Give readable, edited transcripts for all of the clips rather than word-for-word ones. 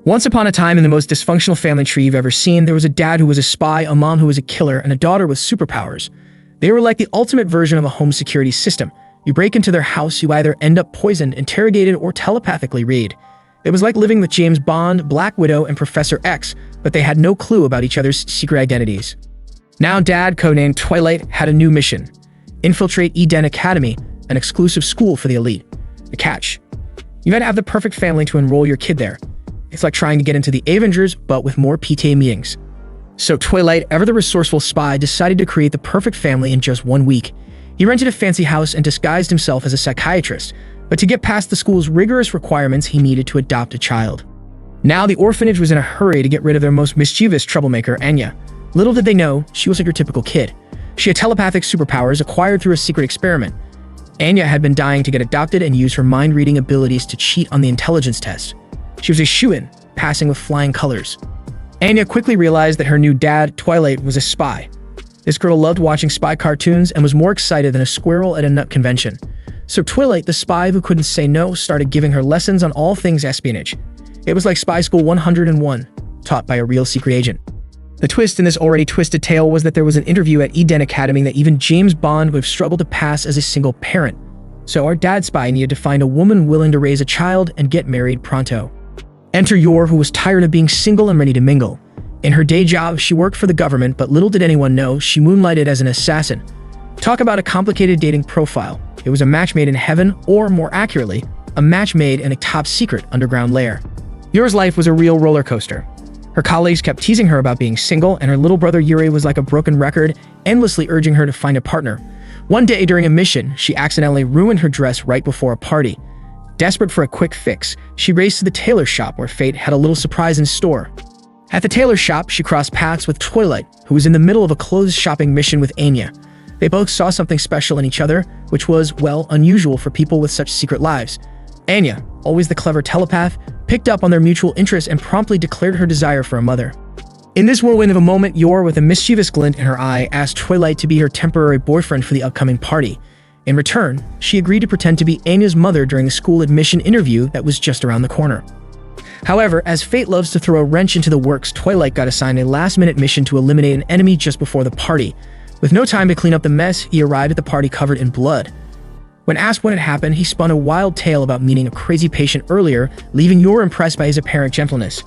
Once upon a time, in the most dysfunctional family tree you've ever seen, there was a dad who was a spy, a mom who was a killer, and a daughter with superpowers. They were like the ultimate version of a home security system. You break into their house, you either end up poisoned, interrogated, or telepathically read. It was like living with James Bond, Black Widow, and Professor X, but they had no clue about each other's secret identities. Now Dad, codenamed Twilight, had a new mission: infiltrate Eden Academy, an exclusive school for the elite. The catch: you had to have the perfect family to enroll your kid there. It's like trying to get into the Avengers, but with more PTA meetings. So Twilight, ever the resourceful spy, decided to create the perfect family in just 1 week. He rented a fancy house and disguised himself as a psychiatrist, but to get past the school's rigorous requirements, he needed to adopt a child. Now the orphanage was in a hurry to get rid of their most mischievous troublemaker, Anya. Little did they know, she was like your typical kid. She had telepathic superpowers acquired through a secret experiment. Anya had been dying to get adopted and use her mind-reading abilities to cheat on the intelligence test. She was a shoo-in, passing with flying colors. Anya quickly realized that her new dad, Twilight, was a spy. This girl loved watching spy cartoons and was more excited than a squirrel at a nut convention. So Twilight, the spy who couldn't say no, started giving her lessons on all things espionage. It was like Spy School 101, taught by a real secret agent. The twist in this already twisted tale was that there was an interview at Eden Academy that even James Bond would have struggled to pass as a single parent. So our dad spy needed to find a woman willing to raise a child and get married pronto. Enter Yor, who was tired of being single and ready to mingle. In her day job, she worked for the government, but little did anyone know she moonlighted as an assassin. Talk about a complicated dating profile. It was a match made in heaven, or more accurately, a match made in a top-secret underground lair. Yor's life was a real roller coaster. Her colleagues kept teasing her about being single, and her little brother Yuri was like a broken record, endlessly urging her to find a partner. One day during a mission, she accidentally ruined her dress right before a party. Desperate for a quick fix, she raced to the tailor shop where fate had a little surprise in store. At the tailor shop, she crossed paths with Twilight, who was in the middle of a clothes shopping mission with Anya. They both saw something special in each other, which was, well, unusual for people with such secret lives. Anya, always the clever telepath, picked up on their mutual interest and promptly declared her desire for a mother. In this whirlwind of a moment, Yor, with a mischievous glint in her eye, asked Twilight to be her temporary boyfriend for the upcoming party. In return, she agreed to pretend to be Anya's mother during the school admission interview that was just around the corner. However, as fate loves to throw a wrench into the works, Twilight got assigned a last-minute mission to eliminate an enemy just before the party. With no time to clean up the mess, he arrived at the party covered in blood. When asked what had happened, he spun a wild tale about meeting a crazy patient earlier, leaving Yor impressed by his apparent gentleness.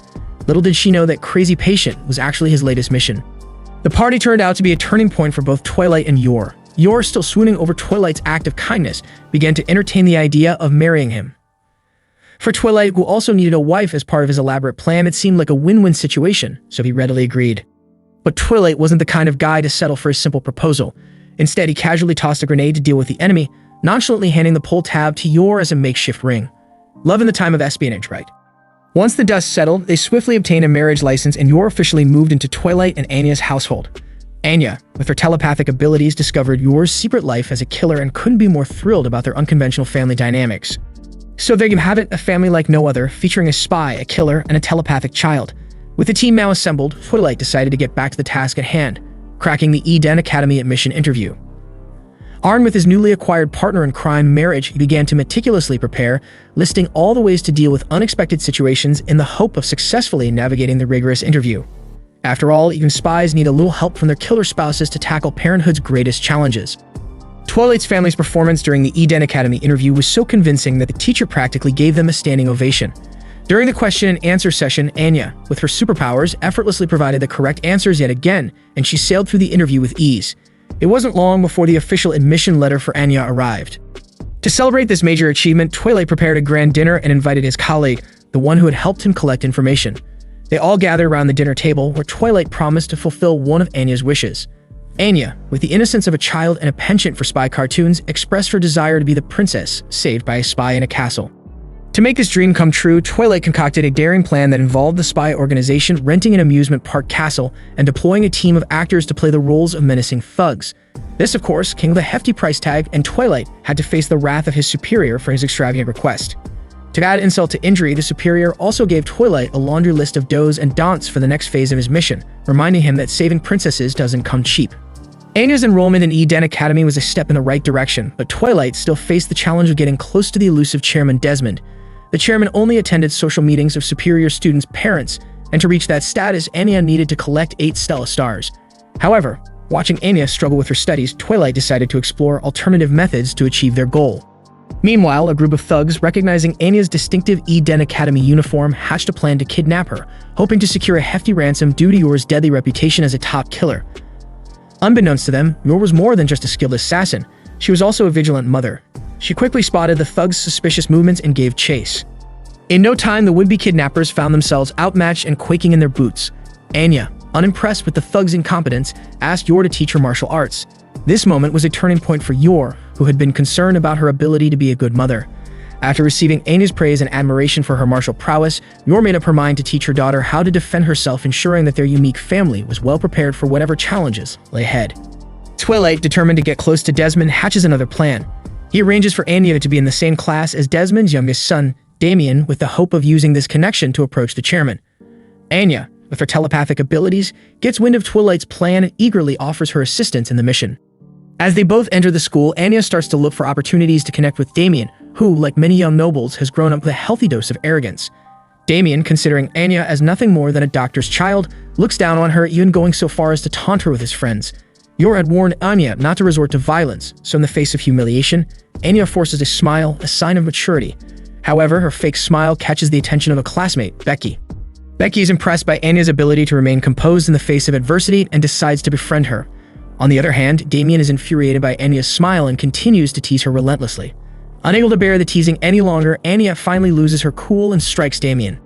Little did she know that crazy patient was actually his latest mission. The party turned out to be a turning point for both Twilight and Yor. Yor, still swooning over Twilight's act of kindness, began to entertain the idea of marrying him. For Twilight, who also needed a wife as part of his elaborate plan, it seemed like a win-win situation, so he readily agreed. But Twilight wasn't the kind of guy to settle for a simple proposal. Instead, he casually tossed a grenade to deal with the enemy, nonchalantly handing the pull tab to Yor as a makeshift ring. Love in the time of espionage, right? Once the dust settled, they swiftly obtained a marriage license and Yor officially moved into Twilight and Anya's household. Anya, with her telepathic abilities, discovered Yor's secret life as a killer and couldn't be more thrilled about their unconventional family dynamics. So there you have it, a family like no other, featuring a spy, a killer, and a telepathic child. With the team now assembled, Twilight decided to get back to the task at hand, cracking the Eden Academy admission interview. Armed with his newly acquired partner in crime, marriage, he began to meticulously prepare, listing all the ways to deal with unexpected situations in the hope of successfully navigating the rigorous interview. After all, even spies need a little help from their killer spouses to tackle parenthood's greatest challenges. Twilight's family's performance during the Eden Academy interview was so convincing that the teacher practically gave them a standing ovation. During the question and answer session, Anya, with her superpowers, effortlessly provided the correct answers yet again, and she sailed through the interview with ease. It wasn't long before the official admission letter for Anya arrived. To celebrate this major achievement, Twilight prepared a grand dinner and invited his colleague, the one who had helped him collect information. They all gathered around the dinner table, where Twilight promised to fulfill one of Anya's wishes. Anya, with the innocence of a child and a penchant for spy cartoons, expressed her desire to be the princess saved by a spy in a castle. To make this dream come true, Twilight concocted a daring plan that involved the spy organization renting an amusement park castle and deploying a team of actors to play the roles of menacing thugs. This, of course, came with a hefty price tag, and Twilight had to face the wrath of his superior for his extravagant request. To add insult to injury, the superior also gave Twilight a laundry list of do's and don'ts for the next phase of his mission, reminding him that saving princesses doesn't come cheap. Anya's enrollment in Eden Academy was a step in the right direction, but Twilight still faced the challenge of getting close to the elusive Chairman Desmond. The chairman only attended social meetings of superior students' parents, and to reach that status, Anya needed to collect 8 Stella stars. However, watching Anya struggle with her studies, Twilight decided to explore alternative methods to achieve their goal. Meanwhile, a group of thugs, recognizing Anya's distinctive Eden Academy uniform, hatched a plan to kidnap her, hoping to secure a hefty ransom due to Yor's deadly reputation as a top killer. Unbeknownst to them, Yor was more than just a skilled assassin. She was also a vigilant mother. She quickly spotted the thugs' suspicious movements and gave chase. In no time, the would-be kidnappers found themselves outmatched and quaking in their boots. Anya, unimpressed with the thugs' incompetence, asked Yor to teach her martial arts. This moment was a turning point for Yor, who had been concerned about her ability to be a good mother. After receiving Anya's praise and admiration for her martial prowess, Yor made up her mind to teach her daughter how to defend herself, ensuring that their unique family was well prepared for whatever challenges lay ahead. Twilight, determined to get close to Desmond, hatches another plan. He arranges for Anya to be in the same class as Desmond's youngest son, Damien, with the hope of using this connection to approach the chairman. Anya, with her telepathic abilities, gets wind of Twilight's plan and eagerly offers her assistance in the mission. As they both enter the school, Anya starts to look for opportunities to connect with Damien, who, like many young nobles, has grown up with a healthy dose of arrogance. Damien, considering Anya as nothing more than a doctor's child, looks down on her, even going so far as to taunt her with his friends. Yor had warned Anya not to resort to violence, so in the face of humiliation, Anya forces a smile, a sign of maturity. However, her fake smile catches the attention of a classmate, Becky. Becky is impressed by Anya's ability to remain composed in the face of adversity and decides to befriend her. On the other hand, Damien is infuriated by Anya's smile and continues to tease her relentlessly. Unable to bear the teasing any longer, Anya finally loses her cool and strikes Damien.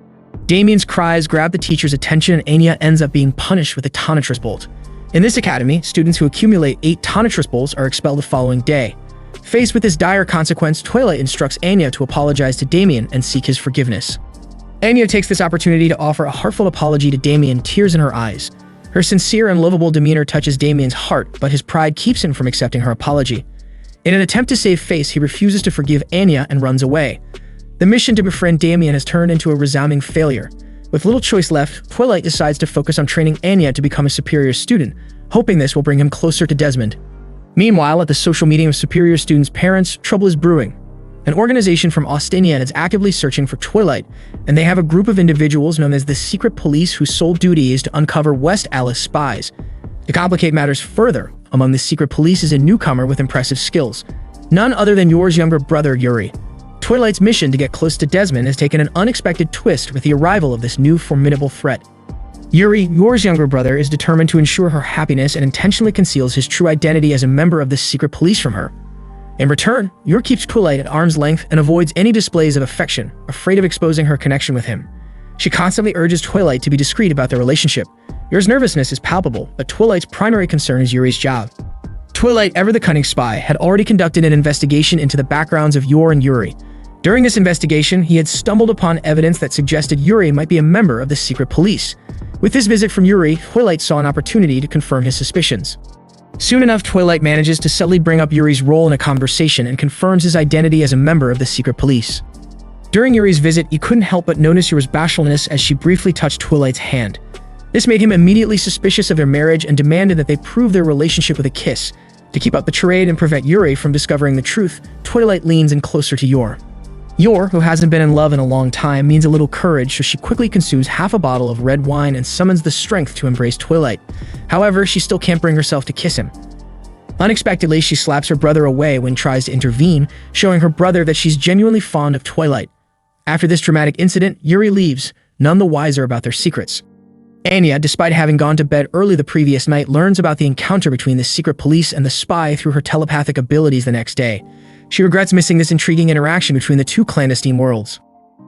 Damien's cries grab the teacher's attention, and Anya ends up being punished with a tonitrus bolt. In this academy, students who accumulate 8 tonitrus bolts are expelled the following day. Faced with this dire consequence, Twilight instructs Anya to apologize to Damien and seek his forgiveness. Anya takes this opportunity to offer a heartfelt apology to Damien, tears in her eyes. Her sincere and lovable demeanor touches Damien's heart, but his pride keeps him from accepting her apology. In an attempt to save face, he refuses to forgive Anya and runs away. The mission to befriend Damien has turned into a resounding failure. With little choice left, Twilight decides to focus on training Anya to become a superior student, hoping this will bring him closer to Desmond. Meanwhile, at the social meeting of superior students' parents, trouble is brewing. An organization from Austinian is actively searching for Twilight, and they have a group of individuals known as the Secret Police whose sole duty is to uncover West Alice spies. To complicate matters further, among the Secret Police is a newcomer with impressive skills, none other than Yor's younger brother, Yuri. Twilight's mission to get close to Desmond has taken an unexpected twist with the arrival of this new formidable threat. Yuri, Yor's younger brother, is determined to ensure her happiness and intentionally conceals his true identity as a member of the Secret Police from her. In return, Yor keeps Twilight at arm's length and avoids any displays of affection, afraid of exposing her connection with him. She constantly urges Twilight to be discreet about their relationship. Yor's nervousness is palpable, but Twilight's primary concern is Yuri's job. Twilight, ever the cunning spy, had already conducted an investigation into the backgrounds of Yor and Yuri. During this investigation, he had stumbled upon evidence that suggested Yuri might be a member of the Secret Police. With this visit from Yuri, Twilight saw an opportunity to confirm his suspicions. Soon enough, Twilight manages to subtly bring up Yuri's role in a conversation and confirms his identity as a member of the Secret Police. During Yuri's visit, he couldn't help but notice Yuri's bashfulness as she briefly touched Twilight's hand. This made him immediately suspicious of their marriage and demanded that they prove their relationship with a kiss. To keep up the charade and prevent Yuri from discovering the truth, Twilight leans in closer to Yor. Yor, who hasn't been in love in a long time, needs a little courage, so she quickly consumes half a bottle of red wine and summons the strength to embrace Twilight. However, she still can't bring herself to kiss him. Unexpectedly, she slaps her brother away when tries to intervene, showing her brother that she's genuinely fond of Twilight. After this dramatic incident, Yuri leaves, none the wiser about their secrets. Anya, despite having gone to bed early the previous night, learns about the encounter between the Secret Police and the spy through her telepathic abilities the next day. She regrets missing this intriguing interaction between the two clandestine worlds.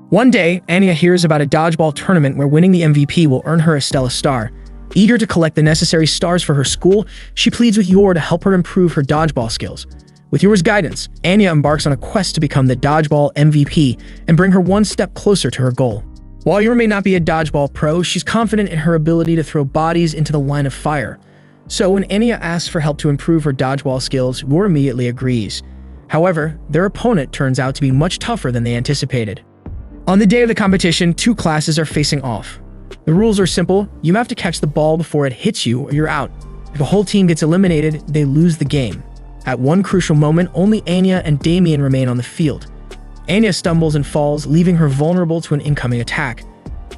One day, Anya hears about a dodgeball tournament where winning the MVP will earn her a Stella Star. Eager to collect the necessary stars for her school, she pleads with Yor to help her improve her dodgeball skills. With Yor's guidance, Anya embarks on a quest to become the dodgeball MVP and bring her one step closer to her goal. While Yor may not be a dodgeball pro, she's confident in her ability to throw bodies into the line of fire. So when Anya asks for help to improve her dodgeball skills, Yor immediately agrees. However, their opponent turns out to be much tougher than they anticipated. On the day of the competition, two classes are facing off. The rules are simple: you have to catch the ball before it hits you or you're out. If the whole team gets eliminated, they lose the game. At one crucial moment, only Anya and Damien remain on the field. Anya stumbles and falls, leaving her vulnerable to an incoming attack.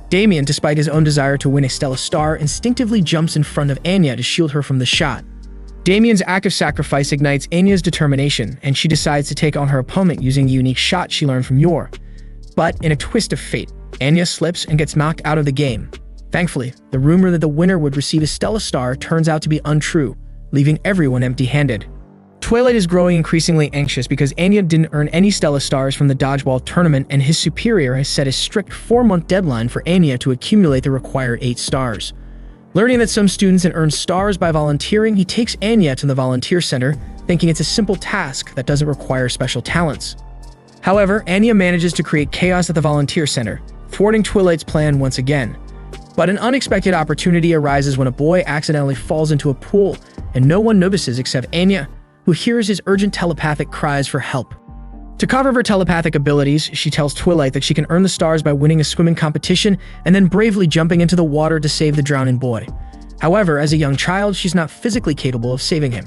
Damien, despite his own desire to win a Stellar Star, instinctively jumps in front of Anya to shield her from the shot. Damien's act of sacrifice ignites Anya's determination, and she decides to take on her opponent using the unique shot she learned from Yor. But in a twist of fate, Anya slips and gets knocked out of the game. Thankfully, the rumor that the winner would receive a Stellar Star turns out to be untrue, leaving everyone empty-handed. Twilight is growing increasingly anxious because Anya didn't earn any Stellar Stars from the dodgeball tournament, and his superior has set a strict 4-month deadline for Anya to accumulate the required 8 stars. Learning that some students had earned stars by volunteering, he takes Anya to the volunteer center, thinking it's a simple task that doesn't require special talents. However, Anya manages to create chaos at the volunteer center, thwarting Twilight's plan once again. But an unexpected opportunity arises when a boy accidentally falls into a pool, and no one notices except Anya, who hears his urgent telepathic cries for help. To cover her telepathic abilities, she tells Twilight that she can earn the stars by winning a swimming competition and then bravely jumping into the water to save the drowning boy. However, as a young child, she's not physically capable of saving him.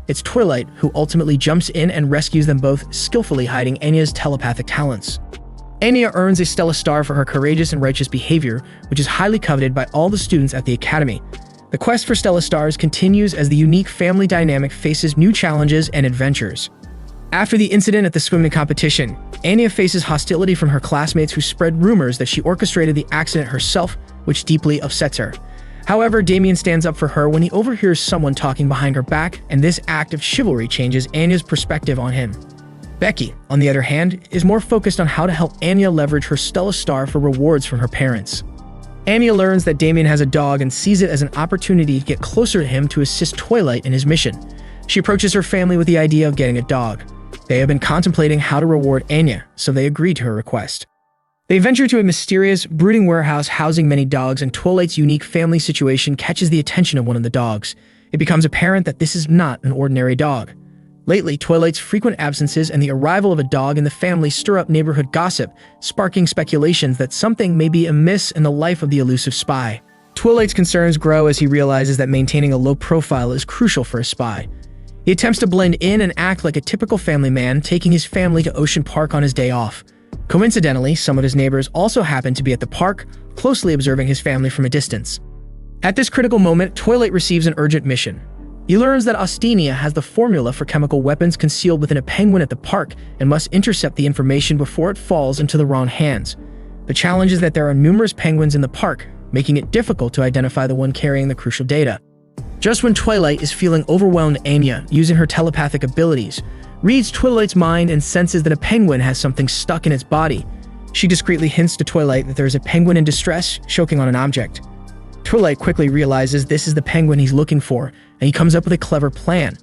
It's Twilight who ultimately jumps in and rescues them both, skillfully hiding Anya's telepathic talents. Anya earns a Stellar Star for her courageous and righteous behavior, which is highly coveted by all the students at the academy. The quest for Stellar Stars continues as the unique family dynamic faces new challenges and adventures. After the incident at the swimming competition, Anya faces hostility from her classmates who spread rumors that she orchestrated the accident herself, which deeply upsets her. However, Damien stands up for her when he overhears someone talking behind her back, and this act of chivalry changes Anya's perspective on him. Becky, on the other hand, is more focused on how to help Anya leverage her Stellar Star for rewards from her parents. Anya learns that Damien has a dog and sees it as an opportunity to get closer to him to assist Twilight in his mission. She approaches her family with the idea of getting a dog. They have been contemplating how to reward Anya, so they agree to her request. They venture to a mysterious, brooding warehouse housing many dogs, and Twilight's unique family situation catches the attention of one of the dogs. It becomes apparent that this is not an ordinary dog. Lately, Twilight's frequent absences and the arrival of a dog in the family stir up neighborhood gossip, sparking speculations that something may be amiss in the life of the elusive spy. Twilight's concerns grow as he realizes that maintaining a low profile is crucial for a spy. He attempts to blend in and act like a typical family man, taking his family to Ocean Park on his day off. Coincidentally, some of his neighbors also happen to be at the park, closely observing his family from a distance. At this critical moment, Twilight receives an urgent mission. He learns that Ostinia has the formula for chemical weapons concealed within a penguin at the park and must intercept the information before it falls into the wrong hands. The challenge is that there are numerous penguins in the park, making it difficult to identify the one carrying the crucial data. Just when Twilight is feeling overwhelmed, Anya, using her telepathic abilities, reads Twilight's mind and senses that a penguin has something stuck in its body. She discreetly hints to Twilight that there is a penguin in distress, choking on an object. Twilight quickly realizes this is the penguin he's looking for, and he comes up with a clever plan.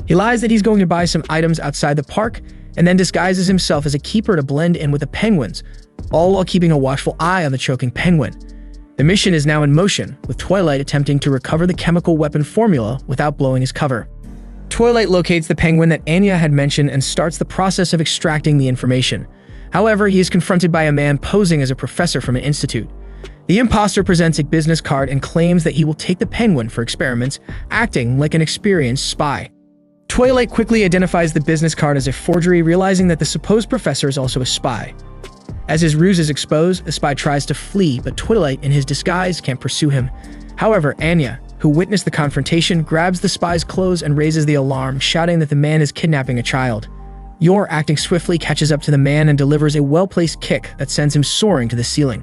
He lies that he's going to buy some items outside the park, and then disguises himself as a keeper to blend in with the penguins, all while keeping a watchful eye on the choking penguin. The mission is now in motion, with Twilight attempting to recover the chemical weapon formula without blowing his cover. Twilight locates the penguin that Anya had mentioned and starts the process of extracting the information. However, he is confronted by a man posing as a professor from an institute. The imposter presents a business card and claims that he will take the penguin for experiments, acting like an experienced spy. Twilight quickly identifies the business card as a forgery, realizing that the supposed professor is also a spy. As his ruse is exposed, the spy tries to flee, but Twilight, in his disguise, can't pursue him. However, Anya, who witnessed the confrontation, grabs the spy's clothes and raises the alarm, shouting that the man is kidnapping a child. Yor, acting swiftly, catches up to the man and delivers a well-placed kick that sends him soaring to the ceiling.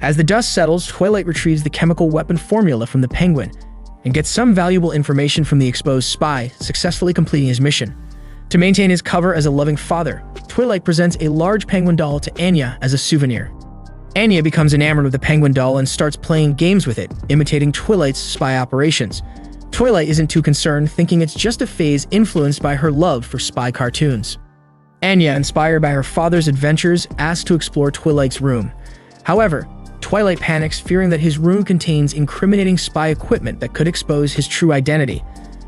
As the dust settles, Twilight retrieves the chemical weapon formula from the penguin and gets some valuable information from the exposed spy, successfully completing his mission. To maintain his cover as a loving father, Twilight presents a large penguin doll to Anya as a souvenir. Anya becomes enamored with the penguin doll and starts playing games with it, imitating Twilight's spy operations. Twilight isn't too concerned, thinking it's just a phase influenced by her love for spy cartoons. Anya, inspired by her father's adventures, asks to explore Twilight's room. However, Twilight panics, fearing that his room contains incriminating spy equipment that could expose his true identity.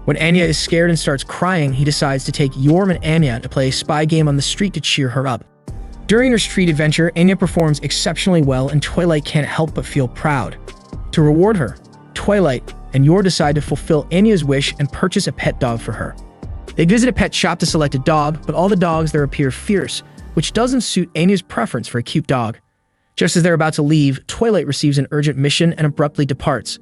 When Anya is scared and starts crying, he decides to take Yorm and Anya to play a spy game on the street to cheer her up. During her street adventure, Anya performs exceptionally well, and Twilight can't help but feel proud. To reward her, Twilight and Yor decide to fulfill Anya's wish and purchase a pet dog for her. They visit a pet shop to select a dog, but all the dogs there appear fierce, which doesn't suit Anya's preference for a cute dog. Just as they're about to leave, Twilight receives an urgent mission and abruptly departs.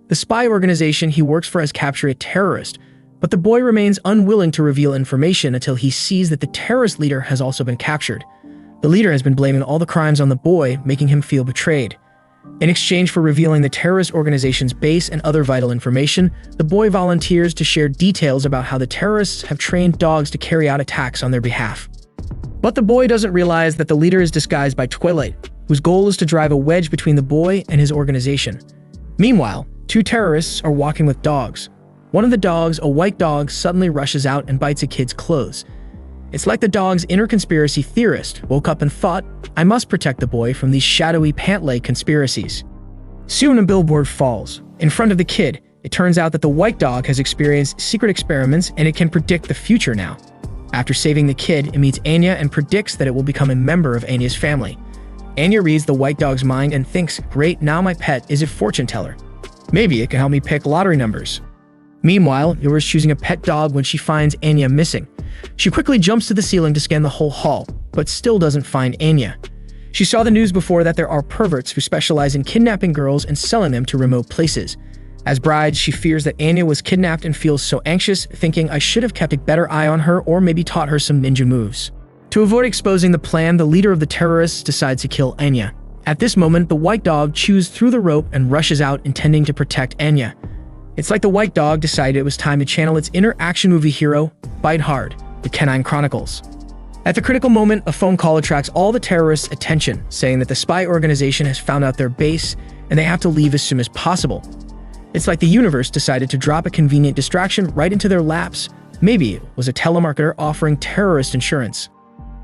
The spy organization he works for has captured a terrorist, but the boy remains unwilling to reveal information until he sees that the terrorist leader has also been captured. The leader has been blaming all the crimes on the boy, making him feel betrayed. In exchange for revealing the terrorist organization's base and other vital information, the boy volunteers to share details about how the terrorists have trained dogs to carry out attacks on their behalf. But the boy doesn't realize that the leader is disguised by Twilight, whose goal is to drive a wedge between the boy and his organization. Meanwhile, two terrorists are walking with dogs. One of the dogs, a white dog, suddenly rushes out and bites a kid's clothes. It's like the dog's inner conspiracy theorist woke up and thought, I must protect the boy from these shadowy pant-leg conspiracies. Soon a billboard falls. In front of the kid, it turns out that the white dog has experienced secret experiments and it can predict the future now. After saving the kid, it meets Anya and predicts that it will become a member of Anya's family. Anya reads the white dog's mind and thinks, great, now my pet is a fortune teller. Maybe it can help me pick lottery numbers. Meanwhile, Yora's choosing a pet dog when she finds Anya missing. She quickly jumps to the ceiling to scan the whole hall, but still doesn't find Anya. She saw the news before that there are perverts who specialize in kidnapping girls and selling them to remote places. As brides, she fears that Anya was kidnapped and feels so anxious, thinking I should have kept a better eye on her or maybe taught her some ninja moves. To avoid exposing the plan, the leader of the terrorists decides to kill Anya. At this moment, the white dog chews through the rope and rushes out, intending to protect Anya. It's like the white dog decided it was time to channel its inner action movie hero, Bite Hard, the Canine Chronicles. At the critical moment, a phone call attracts all the terrorists' attention, saying that the spy organization has found out their base and they have to leave as soon as possible. It's like the universe decided to drop a convenient distraction right into their laps. Maybe it was a telemarketer offering terrorist insurance.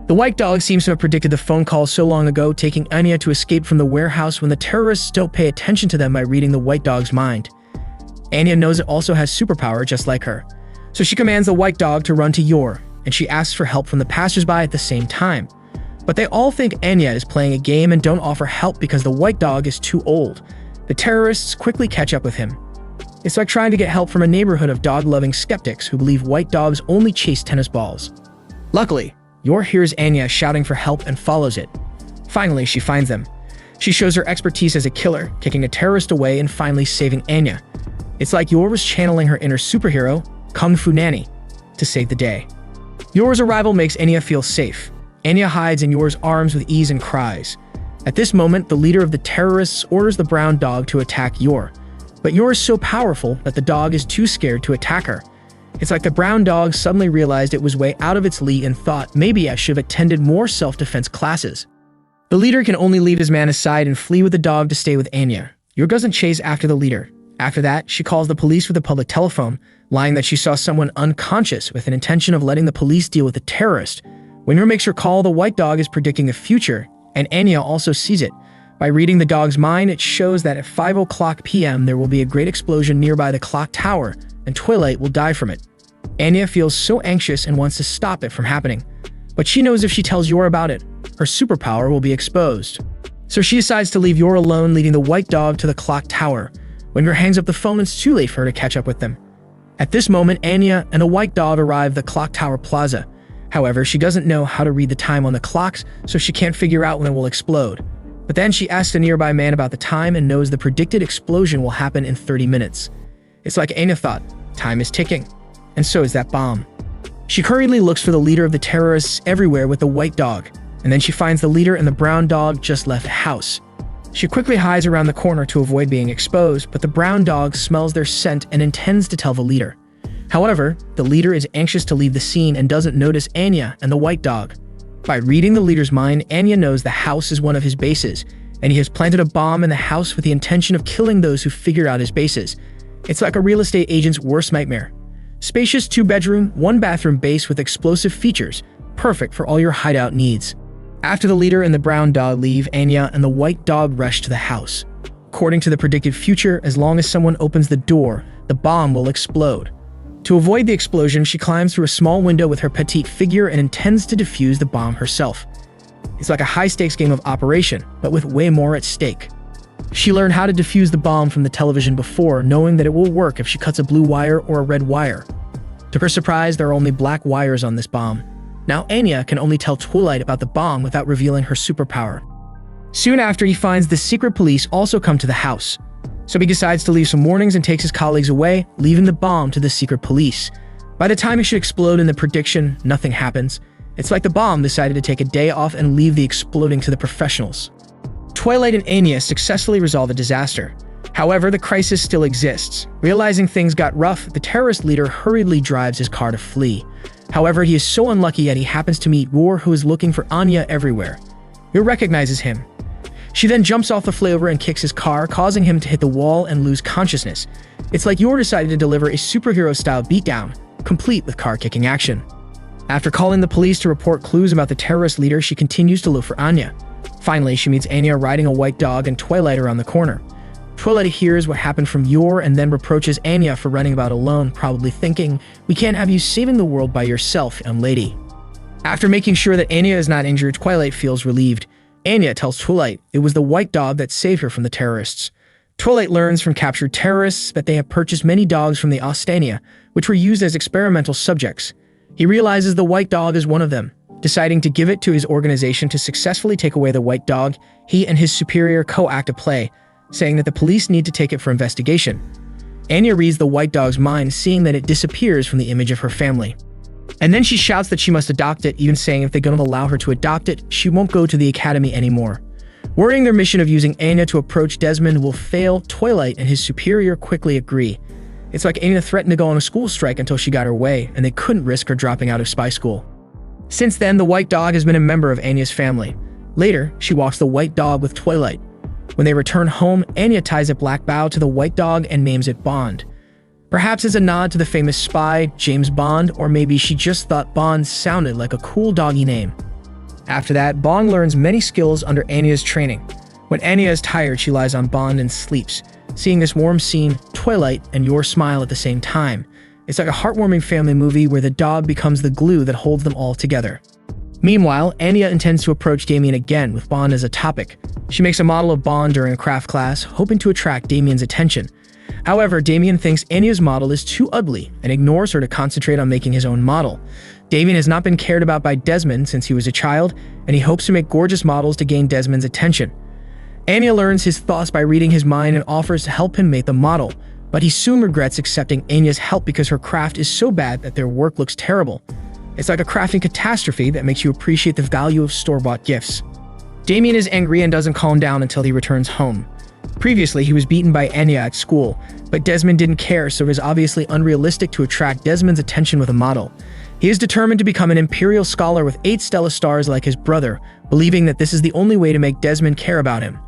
The white dog seems to have predicted the phone call so long ago, taking Anya to escape from the warehouse when the terrorists don't pay attention to them by reading the white dog's mind. Anya knows it also has superpower just like her, so she commands the white dog to run to Yor, and she asks for help from the passersby at the same time. But they all think Anya is playing a game and don't offer help because the white dog is too old. The terrorists quickly catch up with him. It's like trying to get help from a neighborhood of dog-loving skeptics who believe white dogs only chase tennis balls. Luckily, Yor hears Anya shouting for help and follows it. Finally, she finds them. She shows her expertise as a killer, kicking a terrorist away and finally saving Anya. It's like Yor was channeling her inner superhero, Kung Fu Nanny, to save the day. Yor's arrival makes Anya feel safe. Anya hides in Yor's arms with ease and cries. At this moment, the leader of the terrorists orders the brown dog to attack Yor. But Yor is so powerful that the dog is too scared to attack her. It's like the brown dog suddenly realized it was way out of its league and thought, maybe I should have attended more self-defense classes. The leader can only leave his man aside and flee with the dog to stay with Anya. Yor doesn't chase after the leader. After that, she calls the police with a public telephone, lying that she saw someone unconscious with an intention of letting the police deal with the terrorist. When Yor makes her call, the white dog is predicting the future, and Anya also sees it. By reading the dog's mind, it shows that at 5:00 p.m. there will be a great explosion nearby the clock tower, and Twilight will die from it. Anya feels so anxious and wants to stop it from happening. But she knows if she tells Yor about it, her superpower will be exposed. So she decides to leave Yor alone, leading the white dog to the clock tower. When Yor hangs up the phone, it's too late for her to catch up with them. At this moment, Anya and the white dog arrive at the clock tower plaza. However, she doesn't know how to read the time on the clocks, so she can't figure out when it will explode. But then she asks a nearby man about the time and knows the predicted explosion will happen in 30 minutes. It's like Anya thought, time is ticking, and so is that bomb. She hurriedly looks for the leader of the terrorists everywhere with the white dog, and then she finds the leader and the brown dog just left the house. She quickly hides around the corner to avoid being exposed, but the brown dog smells their scent and intends to tell the leader. However, the leader is anxious to leave the scene and doesn't notice Anya and the white dog. By reading the leader's mind, Anya knows the house is one of his bases, and he has planted a bomb in the house with the intention of killing those who figured out his bases. It's like a real estate agent's worst nightmare. Spacious 2-bedroom, 1-bathroom base with explosive features, perfect for all your hideout needs. After the leader and the brown dog leave, Anya and the white dog rush to the house. According to the predicted future, as long as someone opens the door, the bomb will explode. To avoid the explosion, she climbs through a small window with her petite figure and intends to defuse the bomb herself. It's like a high-stakes game of Operation, but with way more at stake. She learned how to defuse the bomb from the television before, knowing that it will work if she cuts a blue wire or a red wire. To her surprise, there are only black wires on this bomb. Now Anya can only tell Twilight about the bomb without revealing her superpower. Soon after, he finds the secret police also come to the house. So he decides to leave some warnings and takes his colleagues away, leaving the bomb to the secret police. By the time it should explode in the prediction, nothing happens. It's like the bomb decided to take a day off and leave the exploding to the professionals. Twilight and Anya successfully resolve the disaster. However, the crisis still exists. Realizing things got rough, the terrorist leader hurriedly drives his car to flee. However, he is so unlucky that he happens to meet Yor, who is looking for Anya everywhere. Yor recognizes him. She then jumps off the flyover and kicks his car, causing him to hit the wall and lose consciousness. It's like Yor decided to deliver a superhero-style beatdown, complete with car-kicking action. After calling the police to report clues about the terrorist leader, she continues to look for Anya. Finally, she meets Anya riding a white dog and Twilight around the corner. Twilight hears what happened from Yor and then reproaches Anya for running about alone, probably thinking, "We can't have you saving the world by yourself, young lady." After making sure that Anya is not injured, Twilight feels relieved. Anya tells Twilight it was the white dog that saved her from the terrorists. Twilight learns from captured terrorists that they have purchased many dogs from the Ostania, which were used as experimental subjects. He realizes the white dog is one of them. Deciding to give it to his organization to successfully take away the white dog, he and his superior co-act a play, saying that the police need to take it for investigation. Anya reads the white dog's mind, seeing that it disappears from the image of her family. And then she shouts that she must adopt it, even saying if they don't allow her to adopt it, she won't go to the academy anymore. Worrying their mission of using Anya to approach Desmond will fail, Twilight and his superior quickly agree. It's like Anya threatened to go on a school strike until she got her way, and they couldn't risk her dropping out of spy school. Since then, the white dog has been a member of Anya's family. Later, she walks the white dog with Twilight. When they return home, Anya ties a black bow to the white dog and names it Bond. Perhaps as a nod to the famous spy, James Bond, or maybe she just thought Bond sounded like a cool doggy name. After that, Bond learns many skills under Anya's training. When Anya is tired, she lies on Bond and sleeps. Seeing this warm scene, Twilight and Yor smile at the same time. It's like a heartwarming family movie where the dog becomes the glue that holds them all together. Meanwhile, Anya intends to approach Damien again with Bond as a topic. She makes a model of Bond during a craft class, hoping to attract Damien's attention. However, Damien thinks Anya's model is too ugly and ignores her to concentrate on making his own model. Damien has not been cared about by Desmond since he was a child, and he hopes to make gorgeous models to gain Desmond's attention. Anya learns his thoughts by reading his mind and offers to help him make the model, but he soon regrets accepting Anya's help because her craft is so bad that their work looks terrible. It's like a crafting catastrophe that makes you appreciate the value of store-bought gifts. Damien is angry and doesn't calm down until he returns home. Previously, he was beaten by Anya at school, but Desmond didn't care, so it is obviously unrealistic to attract Desmond's attention with a model. He is determined to become an imperial scholar with 8 Stella stars like his brother, believing that this is the only way to make Desmond care about him.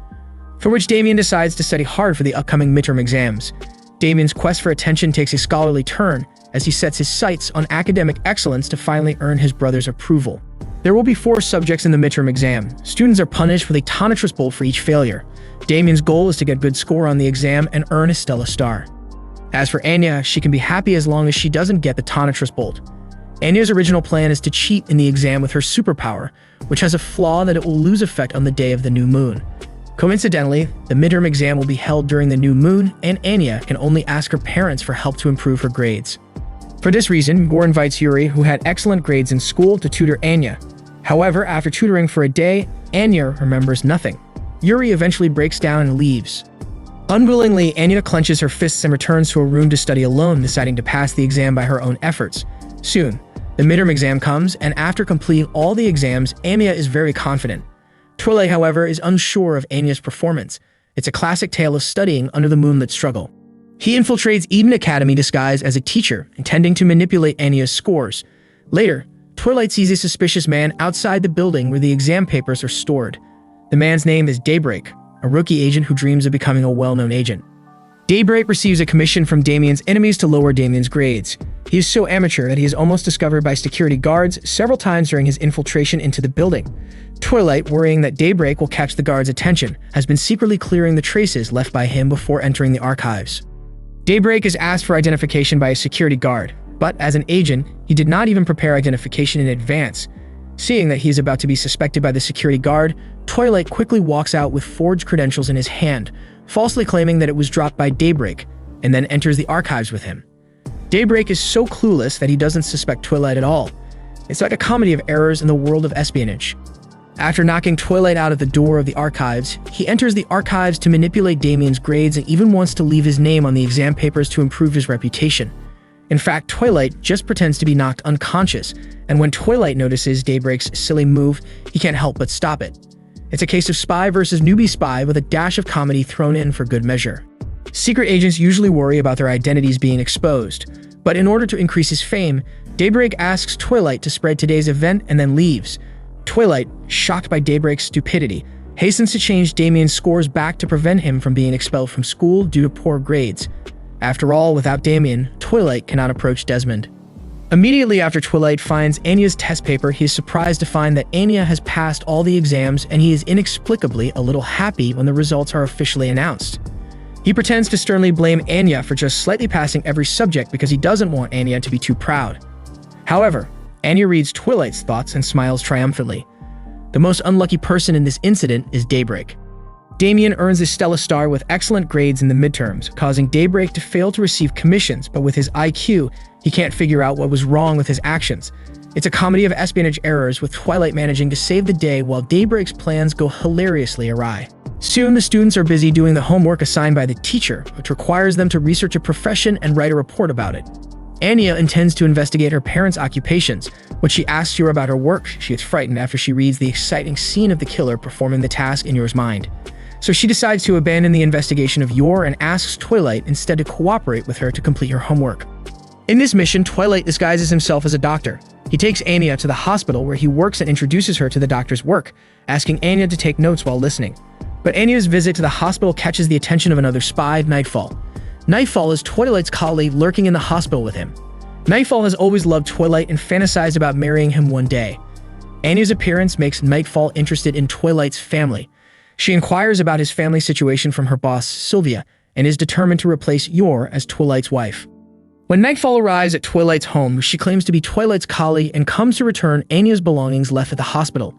For which Damien decides to study hard for the upcoming midterm exams. Damien's quest for attention takes a scholarly turn as he sets his sights on academic excellence to finally earn his brother's approval. There will be 4 subjects in the midterm exam. Students are punished with a tonitrus bolt for each failure. Damien's goal is to get a good score on the exam and earn a Stella star. As for Anya, she can be happy as long as she doesn't get the tonitrus bolt. Anya's original plan is to cheat in the exam with her superpower, which has a flaw that it will lose effect on the day of the new moon. Coincidentally, the midterm exam will be held during the new moon, and Anya can only ask her parents for help to improve her grades. For this reason, Yor invites Yuri, who had excellent grades in school, to tutor Anya. However, after tutoring for a day, Anya remembers nothing. Yuri eventually breaks down and leaves. Unwillingly, Anya clenches her fists and returns to her room to study alone, deciding to pass the exam by her own efforts. Soon, the midterm exam comes, and after completing all the exams, Anya is very confident. Twilight, however, is unsure of Anya's performance. It's a classic tale of studying under the moonlit struggle. He infiltrates Eden Academy disguised as a teacher, intending to manipulate Anya's scores. Later, Twilight sees a suspicious man outside the building where the exam papers are stored. The man's name is Daybreak, a rookie agent who dreams of becoming a well-known agent. Daybreak receives a commission from Damien's enemies to lower Damien's grades. He is so amateur that he is almost discovered by security guards several times during his infiltration into the building. Twilight, worrying that Daybreak will catch the guards' attention, has been secretly clearing the traces left by him before entering the archives. Daybreak is asked for identification by a security guard, but as an agent, he did not even prepare identification in advance. Seeing that he is about to be suspected by the security guard, Twilight quickly walks out with forged credentials in his hand, falsely claiming that it was dropped by Daybreak, and then enters the archives with him. Daybreak is so clueless that he doesn't suspect Twilight at all. It's like a comedy of errors in the world of espionage. After knocking Twilight out of the door of the archives, he enters the archives to manipulate Damien's grades and even wants to leave his name on the exam papers to improve his reputation. In fact, Twilight just pretends to be knocked unconscious, and when Twilight notices Daybreak's silly move, he can't help but stop it. It's a case of spy versus newbie spy with a dash of comedy thrown in for good measure. Secret agents usually worry about their identities being exposed, but in order to increase his fame, Daybreak asks Twilight to spread today's event and then leaves. Twilight, shocked by Daybreak's stupidity, hastens to change Damien's scores back to prevent him from being expelled from school due to poor grades. After all, without Damien, Twilight cannot approach Desmond. Immediately after Twilight finds Anya's test paper, he is surprised to find that Anya has passed all the exams, and he is inexplicably a little happy when the results are officially announced. He pretends to sternly blame Anya for just slightly passing every subject because he doesn't want Anya to be too proud. However, Anya reads Twilight's thoughts and smiles triumphantly. The most unlucky person in this incident is Daybreak. Damien earns a Stella Star with excellent grades in the midterms, causing Daybreak to fail to receive commissions, but with his IQ, he can't figure out what was wrong with his actions. It's a comedy of espionage errors, with Twilight managing to save the day while Daybreak's plans go hilariously awry. Soon, the students are busy doing the homework assigned by the teacher, which requires them to research a profession and write a report about it. Anya intends to investigate her parents' occupations. When she asks Yor about her work, she gets frightened after she reads the exciting scene of the killer performing the task in Yor's mind. So she decides to abandon the investigation of Yor and asks Twilight instead to cooperate with her to complete her homework. In this mission, Twilight disguises himself as a doctor. He takes Anya to the hospital where he works and introduces her to the doctor's work, asking Anya to take notes while listening. But Anya's visit to the hospital catches the attention of another spy, Nightfall. Nightfall is Twilight's colleague lurking in the hospital with him. Nightfall has always loved Twilight and fantasized about marrying him one day. Anya's appearance makes Nightfall interested in Twilight's family. She inquires about his family situation from her boss, Sylvia, and is determined to replace Yor as Twilight's wife. When Nightfall arrives at Twilight's home, she claims to be Twilight's colleague and comes to return Anya's belongings left at the hospital.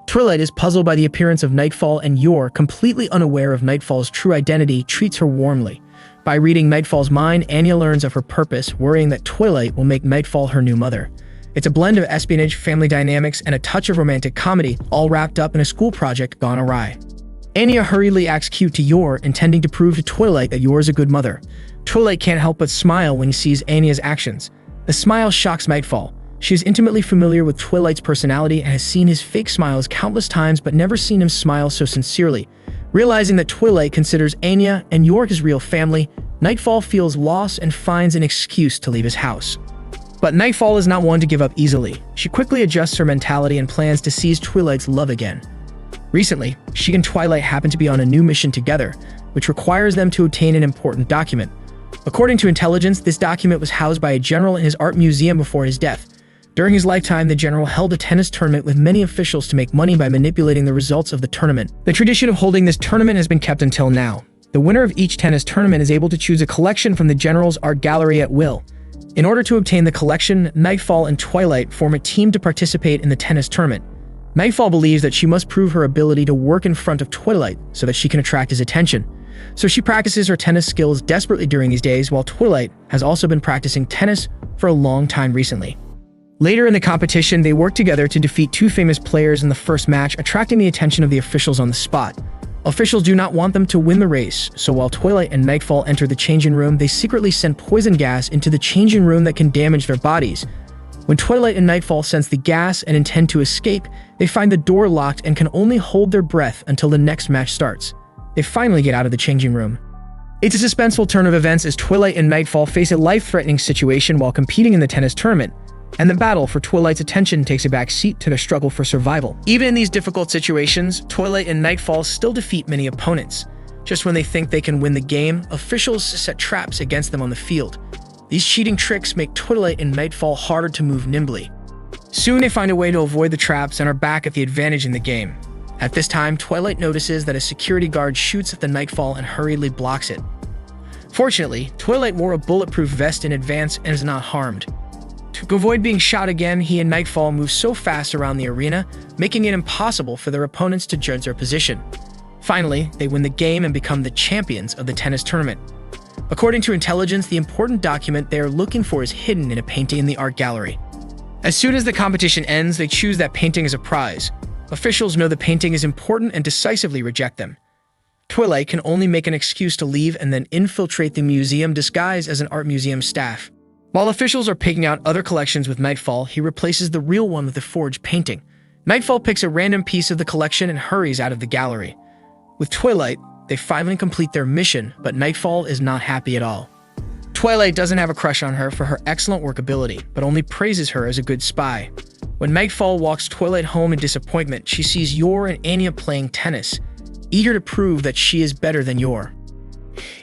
Twilight is puzzled by the appearance of Nightfall, and Yor, completely unaware of Nightfall's true identity, treats her warmly. By reading Nightfall's mind, Anya learns of her purpose, worrying that Twilight will make Nightfall her new mother. It's a blend of espionage, family dynamics, and a touch of romantic comedy, all wrapped up in a school project gone awry. Anya hurriedly acts cute to Yor, intending to prove to Twilight that Yor is a good mother. Twilight can't help but smile when he sees Anya's actions. The smile shocks Nightfall. She is intimately familiar with Twilight's personality and has seen his fake smiles countless times but never seen him smile so sincerely. Realizing that Twilight considers Anya and Yor his real family, Nightfall feels lost and finds an excuse to leave his house. But Nightfall is not one to give up easily. She quickly adjusts her mentality and plans to seize Twilight's love again. Recently, she and Twilight happen to be on a new mission together, which requires them to obtain an important document. According to intelligence, this document was housed by a general in his art museum before his death. During his lifetime, the general held a tennis tournament with many officials to make money by manipulating the results of the tournament. The tradition of holding this tournament has been kept until now. The winner of each tennis tournament is able to choose a collection from the general's art gallery at will. In order to obtain the collection, Nightfall and Twilight form a team to participate in the tennis tournament. Nightfall believes that she must prove her ability to work in front of Twilight so that she can attract his attention. So she practices her tennis skills desperately during these days, while Twilight has also been practicing tennis for a long time recently. Later in the competition, they work together to defeat two famous players in the first match, attracting the attention of the officials on the spot. Officials do not want them to win the race, so while Twilight and Nightfall enter the changing room, they secretly send poison gas into the changing room that can damage their bodies. When Twilight and Nightfall sense the gas and intend to escape, they find the door locked and can only hold their breath until the next match starts. They finally get out of the changing room. It's a suspenseful turn of events as Twilight and Nightfall face a life-threatening situation while competing in the tennis tournament, and the battle for Twilight's attention takes a back seat to their struggle for survival. Even in these difficult situations, Twilight and Nightfall still defeat many opponents. Just when they think they can win the game, officials set traps against them on the field. These cheating tricks make Twilight and Nightfall harder to move nimbly. Soon they find a way to avoid the traps and are back at the advantage in the game. At this time, Twilight notices that a security guard shoots at the Nightfall and hurriedly blocks it. Fortunately, Twilight wore a bulletproof vest in advance and is not harmed. To avoid being shot again, he and Nightfall move so fast around the arena, making it impossible for their opponents to judge their position. Finally, they win the game and become the champions of the tennis tournament. According to intelligence, the important document they are looking for is hidden in a painting in the art gallery. As soon as the competition ends, they choose that painting as a prize. Officials know the painting is important and decisively reject them. Twilight can only make an excuse to leave and then infiltrate the museum disguised as an art museum staff. While officials are picking out other collections with Nightfall, he replaces the real one with a forged painting. Nightfall picks a random piece of the collection and hurries out of the gallery. With Twilight, they finally complete their mission, but Nightfall is not happy at all. Twilight doesn't have a crush on her for her excellent workability, but only praises her as a good spy. When Nightfall walks Twilight home in disappointment, she sees Yor and Anya playing tennis, eager to prove that she is better than Yor.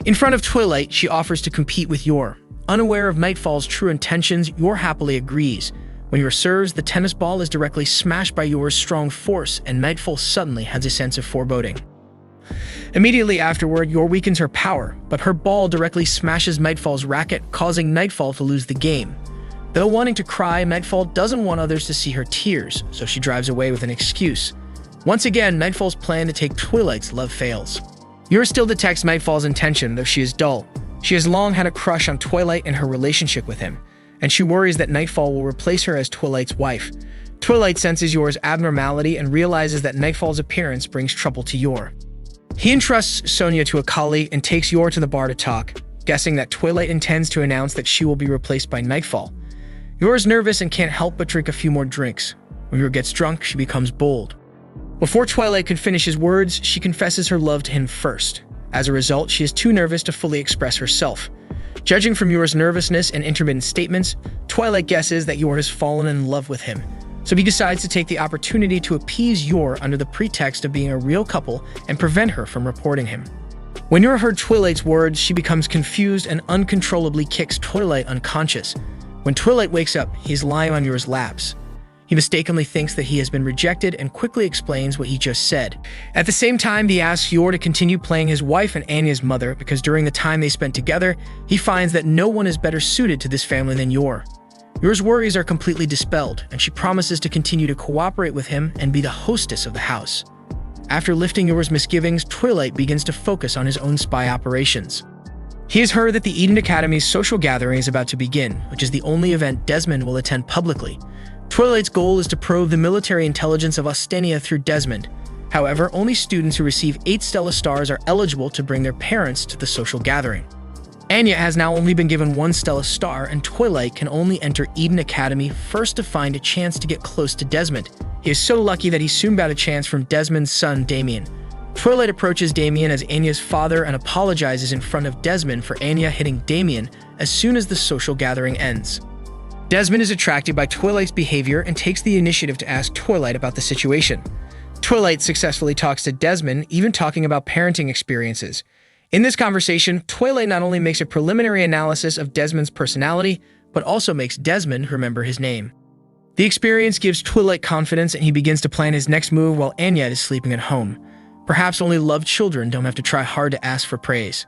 In front of Twilight, she offers to compete with Yor. Unaware of Nightfall's true intentions, Yor happily agrees. When Yor serves, the tennis ball is directly smashed by Yor's strong force, and Nightfall suddenly has a sense of foreboding. Immediately afterward, Yor weakens her power, but her ball directly smashes Nightfall's racket, causing Nightfall to lose the game. Though wanting to cry, Nightfall doesn't want others to see her tears, so she drives away with an excuse. Once again, Nightfall's plan to take Twilight's love fails. Yor still detects Nightfall's intention, though she is dull. She has long had a crush on Twilight and her relationship with him, and she worries that Nightfall will replace her as Twilight's wife. Twilight senses Yor's abnormality and realizes that Nightfall's appearance brings trouble to Yor. He entrusts Sonia to a colleague and takes Yor to the bar to talk, guessing that Twilight intends to announce that she will be replaced by Nightfall. Yor is nervous and can't help but drink a few more drinks. When Yor gets drunk, she becomes bold. Before Twilight could finish his words, she confesses her love to him first. As a result, she is too nervous to fully express herself. Judging from Yor's nervousness and intermittent statements, Twilight guesses that Yor has fallen in love with him. So he decides to take the opportunity to appease Yor under the pretext of being a real couple and prevent her from reporting him. When Yor heard Twilight's words, she becomes confused and uncontrollably kicks Twilight unconscious. When Twilight wakes up, he is lying on Yor's laps. He mistakenly thinks that he has been rejected and quickly explains what he just said. At the same time, he asks Yor to continue playing his wife and Anya's mother because during the time they spent together, he finds that no one is better suited to this family than Yor. Yor's worries are completely dispelled, and she promises to continue to cooperate with him and be the hostess of the house. After lifting Yor's misgivings, Twilight begins to focus on his own spy operations. He has heard that the Eden Academy's social gathering is about to begin, which is the only event Desmond will attend publicly. Twilight's goal is to probe the military intelligence of Ostenia through Desmond. However, only students who receive 8 Stella stars are eligible to bring their parents to the social gathering. Anya has now only been given 1 Stella star, and Twilight can only enter Eden Academy first to find a chance to get close to Desmond. He is so lucky that he soon got a chance from Desmond's son, Damien. Twilight approaches Damien as Anya's father and apologizes in front of Desmond for Anya hitting Damien as soon as the social gathering ends. Desmond is attracted by Twilight's behavior and takes the initiative to ask Twilight about the situation. Twilight successfully talks to Desmond, even talking about parenting experiences. In this conversation, Twilight not only makes a preliminary analysis of Desmond's personality, but also makes Desmond remember his name. The experience gives Twilight confidence and he begins to plan his next move while Anya is sleeping at home. Perhaps only loved children don't have to try hard to ask for praise.